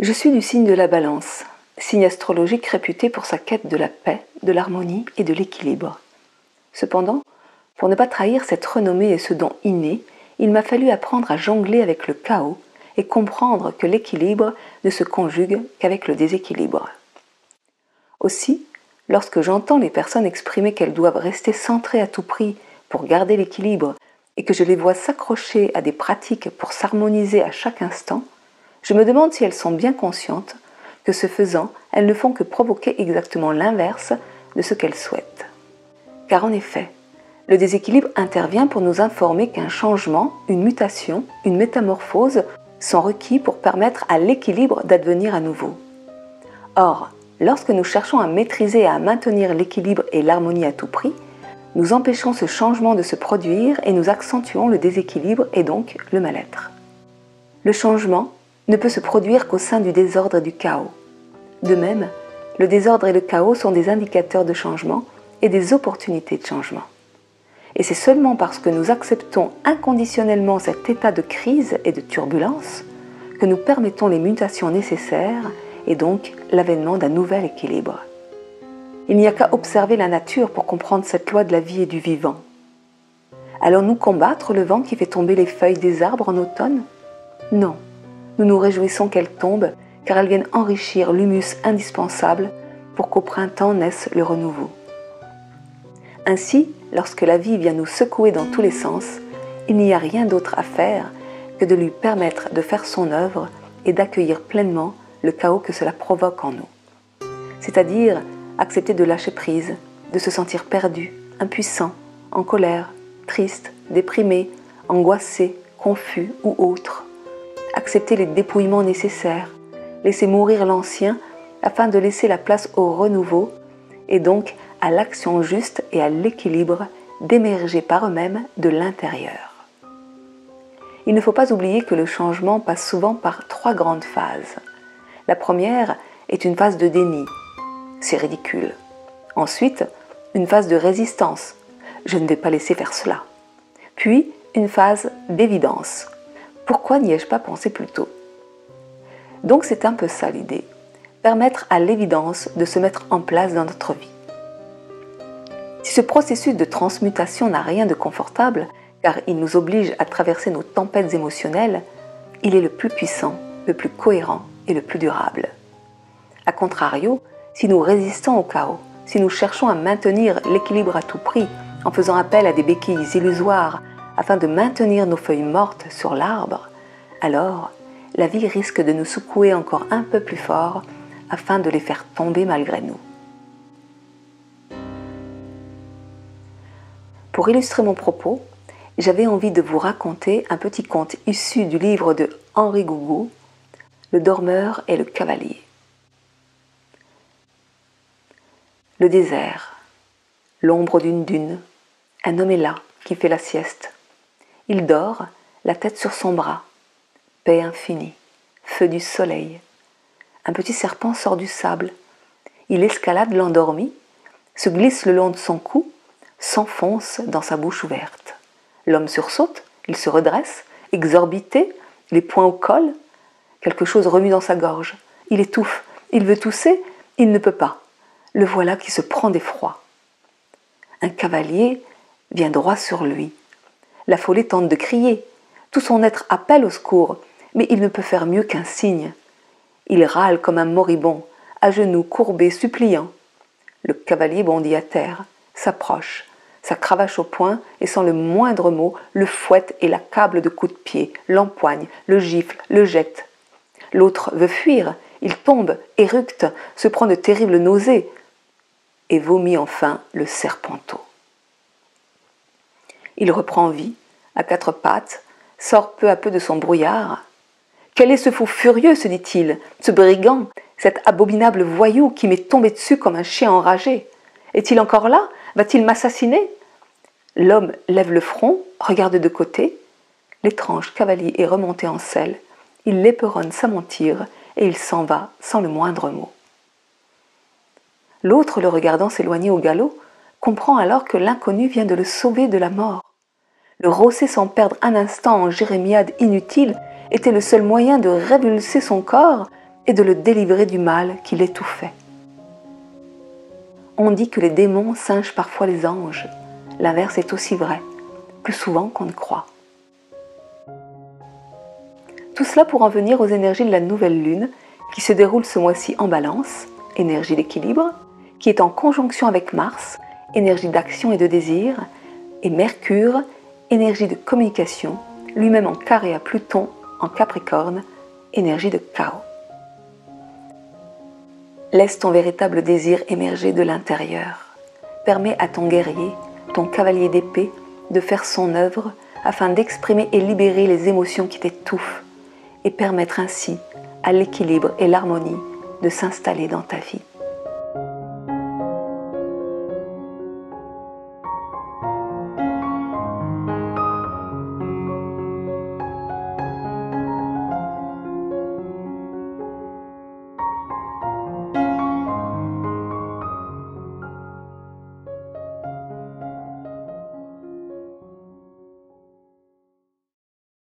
Je suis du signe de la Balance, signe astrologique réputé pour sa quête de la paix, de l'harmonie et de l'équilibre. Cependant, pour ne pas trahir cette renommée et ce don inné, il m'a fallu apprendre à jongler avec le chaos et comprendre que l'équilibre ne se conjugue qu'avec le déséquilibre. Aussi, lorsque j'entends les personnes exprimer qu'elles doivent rester centrées à tout prix pour garder l'équilibre et que je les vois s'accrocher à des pratiques pour s'harmoniser à chaque instant, je me demande si elles sont bien conscientes que ce faisant, elles ne font que provoquer exactement l'inverse de ce qu'elles souhaitent. Car en effet, le déséquilibre intervient pour nous informer qu'un changement, une mutation, une métamorphose sont requis pour permettre à l'équilibre d'advenir à nouveau. Or, lorsque nous cherchons à maîtriser et à maintenir l'équilibre et l'harmonie à tout prix, nous empêchons ce changement de se produire et nous accentuons le déséquilibre et donc le mal-être. Le changement ne peut se produire qu'au sein du désordre et du chaos. De même, le désordre et le chaos sont des indicateurs de changement et des opportunités de changement. Et c'est seulement parce que nous acceptons inconditionnellement cet état de crise et de turbulence que nous permettons les mutations nécessaires et donc l'avènement d'un nouvel équilibre. Il n'y a qu'à observer la nature pour comprendre cette loi de la vie et du vivant. Allons-nous combattre le vent qui fait tomber les feuilles des arbres en automne? Non, nous nous réjouissons qu'elles tombent car elles viennent enrichir l'humus indispensable pour qu'au printemps naisse le renouveau. Ainsi, lorsque la vie vient nous secouer dans tous les sens, il n'y a rien d'autre à faire que de lui permettre de faire son œuvre et d'accueillir pleinement le chaos que cela provoque en nous. C'est-à-dire accepter de lâcher prise, de se sentir perdu, impuissant, en colère, triste, déprimé, angoissé, confus ou autre. Accepter les dépouillements nécessaires, laisser mourir l'ancien afin de laisser la place au renouveau et donc à l'action juste et à l'équilibre d'émerger par eux-mêmes de l'intérieur. Il ne faut pas oublier que le changement passe souvent par 3 grandes phases. La première est une phase de déni. C'est ridicule. Ensuite, une phase de résistance. Je ne vais pas laisser faire cela. Puis, une phase d'évidence. Pourquoi n'y ai-je pas pensé plus tôt? Donc c'est un peu ça l'idée. Permettre à l'évidence de se mettre en place dans notre vie. Si ce processus de transmutation n'a rien de confortable, car il nous oblige à traverser nos tempêtes émotionnelles, il est le plus puissant, le plus cohérent et le plus durable. A contrario, si nous résistons au chaos, si nous cherchons à maintenir l'équilibre à tout prix en faisant appel à des béquilles illusoires afin de maintenir nos feuilles mortes sur l'arbre, alors la vie risque de nous secouer encore un peu plus fort afin de les faire tomber malgré nous. Pour illustrer mon propos, j'avais envie de vous raconter un petit conte issu du livre de Henri Gougaud, Le dormeur et le cavalier. Le désert, l'ombre d'une dune, un homme est là qui fait la sieste. Il dort, la tête sur son bras, paix infinie, feu du soleil. Un petit serpent sort du sable. Il escalade l'endormi, se glisse le long de son cou, s'enfonce dans sa bouche ouverte. L'homme sursaute, il se redresse, exorbité, les poings au col. Quelque chose remue dans sa gorge. Il étouffe, il veut tousser, il ne peut pas. Le voilà qui se prend d'effroi. Un cavalier vient droit sur lui. L'affolé tente de crier. Tout son être appelle au secours, mais il ne peut faire mieux qu'un signe. Il râle comme un moribond, à genoux, courbé, suppliant. Le cavalier bondit à terre, s'approche, sa cravache au poing et sans le moindre mot, le fouette et l'accable de coups de pied, l'empoigne, le gifle, le jette. L'autre veut fuir, il tombe, éructe, se prend de terribles nausées et vomit enfin le serpenteau. Il reprend vie, à 4 pattes, sort peu à peu de son brouillard. Quel est ce fou furieux, se dit-il, ce brigand, cet abominable voyou qui m'est tombé dessus comme un chien enragé? Est-il encore là? Va-t-il m'assassiner? L'homme lève le front, regarde de côté. L'étrange cavalier est remonté en selle. Il l'éperonne sa monture et il s'en va sans le moindre mot. L'autre, le regardant s'éloigner au galop, comprend alors que l'inconnu vient de le sauver de la mort. Le rosser sans perdre un instant en jérémiade inutile était le seul moyen de révulser son corps et de le délivrer du mal qui l'étouffait. On dit que les démons singent parfois les anges. L'inverse est aussi vrai, plus souvent qu'on ne croit. Tout cela pour en venir aux énergies de la nouvelle lune qui se déroule ce mois-ci en Balance, énergie d'équilibre, qui est en conjonction avec Mars, énergie d'action et de désir, et Mercure, énergie de communication, lui-même en carré à Pluton en Capricorne, énergie de chaos. Laisse ton véritable désir émerger de l'intérieur. Permets à ton guerrier, ton cavalier d'épée, de faire son œuvre afin d'exprimer et libérer les émotions qui t'étouffent et permettre ainsi à l'équilibre et l'harmonie de s'installer dans ta vie.